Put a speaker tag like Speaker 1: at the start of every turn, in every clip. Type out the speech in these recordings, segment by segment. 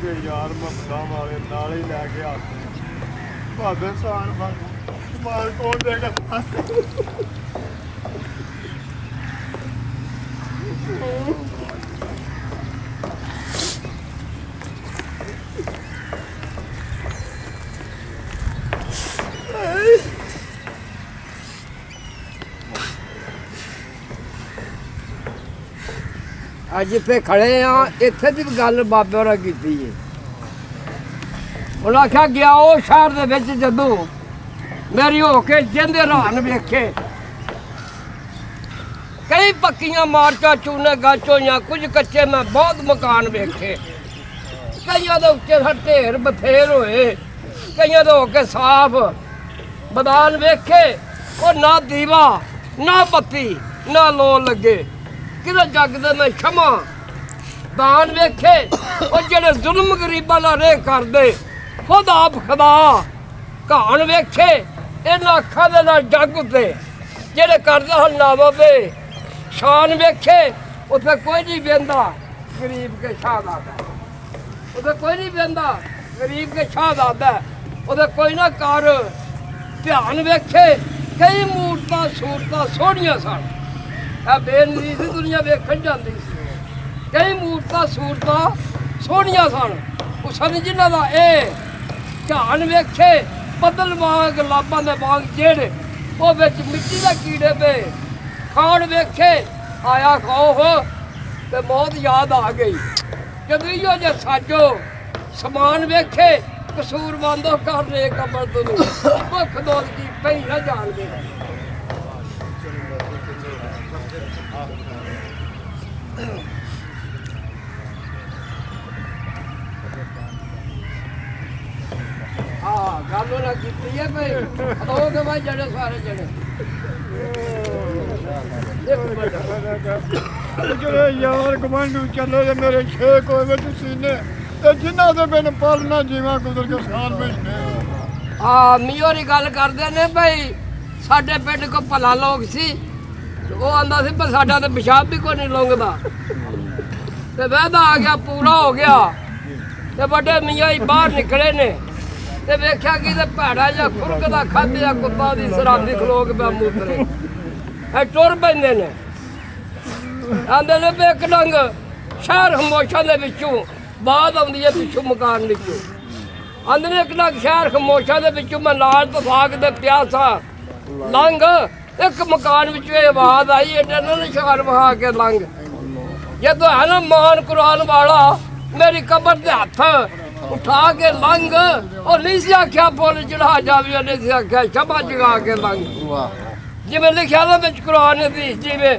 Speaker 1: के यार मफदा वाले नाल ही लैके आते भावे इंसान मार कौन देगा
Speaker 2: ਅੱਜ ਜਿੱਥੇ ਖੜੇ ਆ ਇੱਥੇ ਦੀ ਵੀ ਗੱਲ ਬਾਬੇ ਹੋਰਾਂ ਕੀਤੀ ਹੈ। ਉਹਨਾਂ ਆਖਿਆ ਗਿਆ ਉਹ ਸ਼ਹਿਰ ਦੇ ਵਿੱਚ ਜਦੋਂ ਮੇਰੀ ਹੋ ਕੇ ਜਿੰਦੇ ਰਾਨ ਵੇਖੇ ਕਈ ਪੱਕੀਆਂ ਮਾਰਚਾਂ ਚੂਨੇ ਗਾਚ ਹੋਈਆਂ ਕੁਝ ਕੱਚੇ ਮੈਂ ਬਹੁਤ ਮਕਾਨ ਵੇਖੇ ਕਈਆਂ ਦੇ ਉੱਤੇ ਢੇਰ ਬਥੇਰ ਹੋਏ ਕਈਆਂ ਦੇ ਹੋ ਕੇ ਸਾਫ ਮੈਦਾਨ ਵੇਖੇ ਉਹ ਨਾ ਦੀਵਾ ਨਾ ਬੱਤੀ ਨਾ ਲੋ ਲੱਗੇ ਕਿਹਦੇ ਜੱਗ ਦੇ ਮੈਂ क्षमा ਦਾਨ ਵੇਖੇ ਉਹ ਜਿਹੜੇ ਜ਼ੁਲਮ ਗਰੀਬਾਂ ਨਾਲ ਰਹਿ ਕਰਦੇ ਖੁਦ ਆਪ ਖੁਦਾ ਘਾਣ ਵੇਖੇ ਇਹਨਾਂ ਅੱਖਾਂ ਦੇ ਨਾਲ ਜੱਗ ਉੱਤੇ ਜਿਹੜੇ ਕਰਦੇ ਹਨ ਨਾ ਬਾਬੇ ਸ਼ਾਨ ਵੇਖੇ ਉੱਥੇ ਕੋਈ ਨਹੀਂ ਬਹਿੰਦਾ ਗਰੀਬ ਕੇ ਸ਼ਾਹਜ਼ਾਦਾ ਉੱਥੇ ਕੋਈ ਨਹੀਂ ਬਹਿੰਦਾ ਗਰੀਬ ਕੇ ਸ਼ਾਹਜ਼ਾਦਾ ਉਹਦੇ ਕੋਈ ਨਾ ਕਰ ਧਿਆਨ ਵੇਖੇ ਕਈ ਮੂਰਤਾਂ ਸੂਰਤਾਂ ਸੋਹਣੀਆਂ ਸਨ ਇਹ ਬੇਨਤੀ ਸੀ ਦੁਨੀਆ ਵੇਖਣ ਜਾਂਦੀ ਸੀ ਕਈ ਮੂਰਤਾਂ ਸੂਰਤਾਂ ਸੋਹਣੀਆਂ ਸਨ ਉਸਨ ਜਿਨ੍ਹਾਂ ਦਾ ਇਹ ਧਿਆਨ ਵੇਖੇ ਬੱਦਲ ਵਾਂਗ ਲਾਬਾਂ ਦੇ ਵਾਂਗ ਜਿਹੜੇ ਉਹ ਵਿੱਚ ਮਿੱਟੀ ਦੇ ਕੀੜੇ ਪਏ ਖਾਣ ਵੇਖੇ ਆਇਆ ਖੌਫ ਤੇ ਮੌਤ ਯਾਦ ਆ ਗਈ ਜਦੋਂ ਇਹੋ ਜੇ ਸਾਜੋ ਸਮਾਨ ਵੇਖੇ ਕਸੂਰ ਬੰਦੋ ਕਰ ਰੇ ਕਬਰ ਤੋਂ ਭੁੱਖ ਦੋਲ ਦੀ ਪਈ ਨਾ ਜਾਣਦੇ हाँ गालों ना कीती है भाई ओ के भाई जड़े सारे जड़े
Speaker 1: ਜਿਹੜੇ ਯਾਰ ਗਵਾਂਢੂ ਚੱਲੇ ਜੇ ਮੇਰੇ ਛੇਕ ਹੋਵੇ ਸੀਨੇ ਤੇ ਜਿਨ੍ਹਾਂ ਦੇ ਬਿਨ ਪਾਲਣਾ ਜੀਵਾਂ ਗੁਜ਼ਰ ਕੇ ਸਾਨ ਭੇਜਨੇ
Speaker 2: ਆ ਮੀਓਰੀ ਗੱਲ ਕਰਦੇ ਨੇ ਭਾਈ ਸਾਡੇ ਪਿੰਡ ਕੋ ਭਲਾ ਲੋਕ ਸੀ ਉਹ ਆਂਦਾ ਸੀ ਪਰ ਸਾਡਾ ਤੇ ਪਿਸ਼ਾਬ ਵੀ ਕੋਈ ਨਹੀਂ ਲੰਘਦਾ ਤੇ ਵਾਅਦਾ ਆ ਗਿਆ ਪੂਰਾ ਹੋ ਗਿਆ ਤੇ ਵੱਡੇ ਮੀਆਂ ਹੀ ਬਾਹਰ ਨਿਕਲੇ ਨੇ ਤੇ ਵੇਖਿਆ ਕਿ ਤੇ ਭੈੜਾ ਜਾਂ ਖੁਰਕਦਾ ਖਾਧਿਆ ਕੁੱਤਾ ਦੀ ਸਰਾਂਦੀ ਖਲੋਕ ਪਿਆ ਮੂਤਰੇ ਇਹ ਟੁਰ ਪੈਂਦੇ ਨੇ ਆਂਦੇ ਨੇ ਵੀ ਇੱਕ ਡੰਗ ਸ਼ਹਿਰ ਖਮੋਸ਼ਾਂ ਦੇ ਵਿੱਚੋਂ ਬਾਅਦ ਆਉਂਦੀ ਹੈ ਪਿੱਛੋਂ ਮਕਾਨ ਵਿੱਚੋਂ ਆਂਦੇ ਨੇ ਇੱਕ ਡੰਗ ਸ਼ਹਿਰ ਖਮੋਸ਼ਾਂ ਦੇ ਵਿੱਚੋਂ ਮੈਂ ਨਾਲ ਤਫਾਕ ਦੇ ਪਿਆਸਾ ਲੰਘ ਇੱਕ ਮਕਾਨ ਵਿੱਚੋਂ ਇਹ ਆਵਾਜ਼ ਆਈ ਏਡਾ ਨਾ ਨਿਸ਼ਾਨ ਵਹਾ ਕੇ ਲੰਘ ਜਦੋਂ ਹੈ ਨਾ ਮਾਨ ਕੁਰਾਨ ਵਾਲਾ ਮੇਰੀ ਕਬਰ ਦੇ ਹੱਥ ਉਠਾ ਕੇ ਲੰਘ ਉਹ ਨਹੀਂ ਸੀ ਆਖਿਆ ਫੁੱਲ ਚੜਾ ਜਾਵੇ ਉਹਨੇ ਸੀ ਆਖਿਆ ਸ਼ਬਾ ਜਗਾ ਕੇ ਲੰਘ ਜਿਵੇਂ ਲਿਖਿਆ ਨਾ ਵਿੱਚ ਕੁਰਾਨ ਦੀ ਜਿਵੇਂ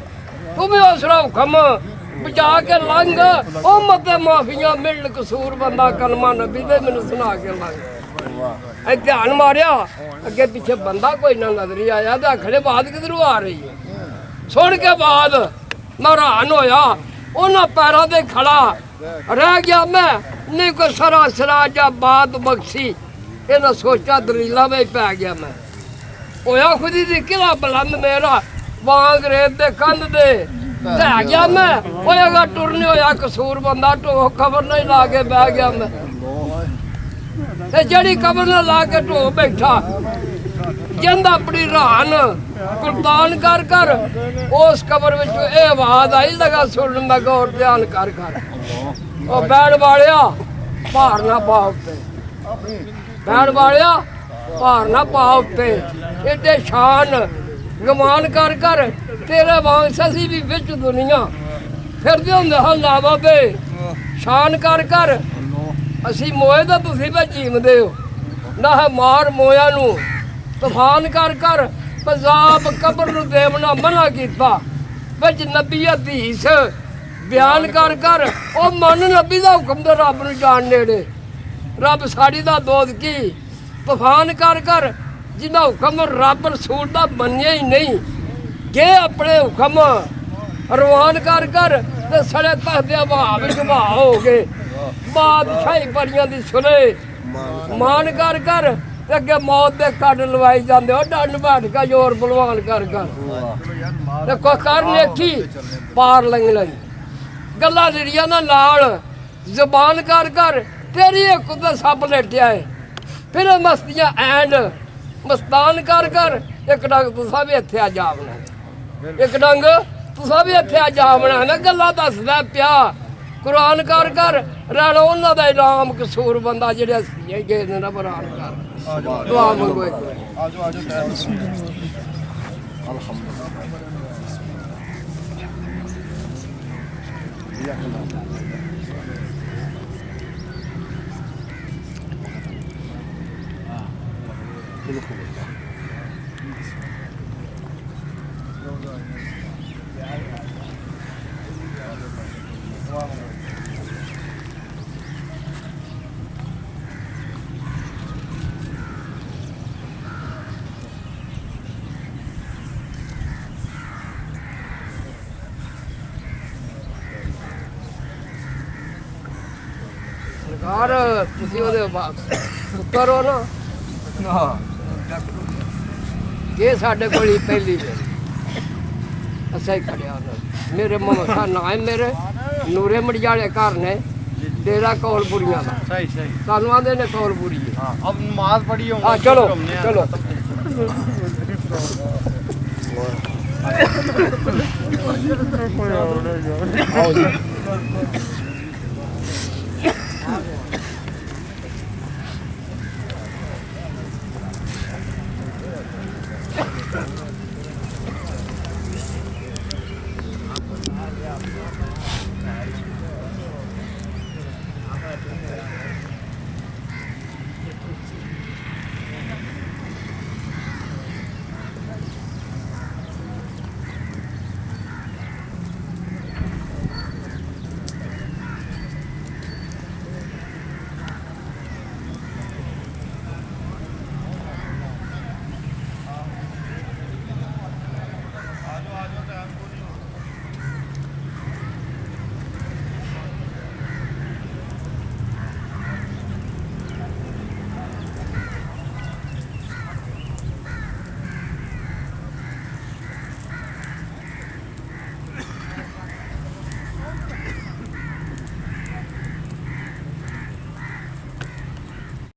Speaker 2: ਤੂੰ ਵੀ ਉਸਰਾ ਹੁਕਮ ਬਚਾ ਕੇ ਲੰਘ ਉਹ ਮਤੇ ਮਾਫੀਆਂ ਮਿਲਣ ਕਸੂਰ ਬੰਦਾ ਕਲਮਾ ਨਬੀ ਦੇ ਮੈਨੂੰ ਸੁਣਾ ਕੇ ਲੰਘ ਇਹ ਧਿਆਨ ਮਾਰਿਆ ਅੱਗੇ ਪਿੱਛੇ ਬੰਦਾ ਕੋਈ ਨਾ ਨਜ਼ਰੀ ਆਇਆ ਤੇ ਆਖੜੇ ਬਾਤ ਕਿਧਰੋਂ ਆ ਰਹੀ ਹੈ ਸੁਣ ਕੇ ਬਾਅਦ ਮੈਂ ਹੈਰਾਨ ਹੋਇਆ ਉਹਨਾਂ ਪੈਰਾਂ ਦੇ ਖੜਾ ਰਹਿ ਗਿਆ ਮੈਂ ਨਹੀਂ ਕੋਈ ਸਰਾ ਜਾਂ ਬਾਤ ਬਖਸ਼ੀ ਇਹਨਾਂ ਸੋਚਾ ਦਲੀਲਾਂ ਵਿੱਚ ਪੈ ਗਿਆ ਮੈਂ ਹੋਇਆ ਖੁਦੀ ਦੀ ਕਿਲਾ ਬਲੰਦ ਮੇਰਾ ਵਾਂਗ ਰੇਤ ਦੇ ਕੰਧ ਦੇ ਲੈ ਗਿਆ ਮੈਂ ਹੋਏਗਾ ਟੁਰਨੇ ਹੋਇਆ ਕਸੂਰ ਬੰਦਾ ਢੋ ਖਬਰ ਨਹੀਂ ਲਾ ਕੇ ਬਹਿ ਗਿਆ ਮੈਂ ਤੇ ਜਿਹੜੀ ਕਬਰ ਨਾਲ ਲਾ ਕੇ ਢੋ ਬੈਠਾ ਜਿੰਦਾ ਆਪਣੀ ਰਾਨ ਕੁਰਬਾਨ ਕਰ ਕਰ ਉਸ ਕਬਰ ਵਿੱਚ ਇਹ ਆਵਾਜ਼ ਆਈ ਲਗਾ ਸੁਣਨ ਦਾ ਗੌਰ ਧਿਆਨ ਕਰ ਕਰ ਉਹ ਬੈਣ ਵਾਲਿਆ ਭਾਰ ਨਾ ਪਾ ਉੱਤੇ ਬੈਣ ਵਾਲਿਆ ਭਾਰ ਨਾ ਪਾ ਉੱਤੇ ਏਡੇ ਸ਼ਾਨ ਗਮਾਨ ਕਰ ਕਰ ਤੇਰੇ ਵਾਂਗ ਸਸੀ ਵੀ ਵਿੱਚ ਦੁਨੀਆ ਫਿਰਦੇ ਹੁੰਦੇ ਹਨ ਨਾ ਬਾਬੇ ਸ਼ਾਨ ਕਰ ਕਰ ਅਸੀਂ ਮੋਏ ਦਾ ਤੁਸੀਂ ਵੀ ਜੀਵਦੇ ਹੋ ਨਾ ਮਾਰ ਮੋਇਆ ਨੂੰ ਤੂਫਾਨ ਕਰ ਕਰ ਪੰਜਾਬ ਕਬਰ ਨੂੰ ਦੇਵਣਾ ਮਨਾ ਕੀਤਾ ਵਿੱਚ ਨਬੀ ਹਦੀਸ ਬਿਆਨ ਕਰ ਕਰ ਉਹ ਮਨ ਨਬੀ ਦਾ ਹੁਕਮ ਤੇ ਰੱਬ ਨੂੰ ਜਾਣ ਨੇੜੇ ਰੱਬ ਸਾਡੀ ਦਾ ਦੋਸਤ ਕੀ ਤੂਫਾਨ ਕਰ ਕਰ ਜਿਹਦਾ ਹੁਕਮ ਰੱਬ ਰਸੂਲ ਦਾ ਮੰਨਿਆ ਹੀ ਨਹੀਂ ਜੇ ਆਪਣੇ ਹੁਕਮ ਰਵਾਨ ਕਰ ਕਰ ਤੇ ਸੜੇ ਤਖਤੇ ਵਹਾ ਵਿੱਚ ਵਹਾ ਹੋ ਗਏ ਬਾਦਸ਼ਾਹੀ ਪਰੀਆਂ ਦੀ ਸੁਣੇ ਮਾਨ ਕਰ ਕਰ ਤੇ ਅੱਗੇ ਮੌਤ ਦੇ ਕੱਢ ਲਵਾਈ ਜਾਂਦੇ ਉਹ ਡੰਡ ਬੈਠ ਕੇ ਜ਼ੋਰ ਬਲਵਾਨ ਕਰ ਕਰ ਤੇ ਕੋਈ ਕਰ ਵੇਖੀ ਪਾਰ ਲੰਘ ਲਈ ਗੱਲਾਂ ਜਿਹੜੀਆਂ ਨਾ ਨਾਲ ਜ਼ਬਾਨ ਕਰ ਕਰ तेरी एक उधर सब लेटिया है फिर मस्तियां एंड मस्तान कर कर एक डंग तुसा भी इत्थे आ जावना एक डंग तुसा भी इत्थे आ जावना ना गल्लां दसदा पिया कुरान कर कर रहना उन्हां दा इनाम कसूर बंदा जेड़े गए ने ना बरान कर दुआ मंगो एक सरकार तुसी ओदे पुत्तर हो ना ये साढ़े को पहली असा ही खड़िया मेरे ममसा ना है मेरे नूरे मड़ियाले घर ने डेरा कौलपुरिया का
Speaker 3: सही सही
Speaker 2: सानू आंदे ने कौलपुरी
Speaker 3: अब नमाज पढ़ी होंगे
Speaker 2: हाँ चलो चलो आओ जी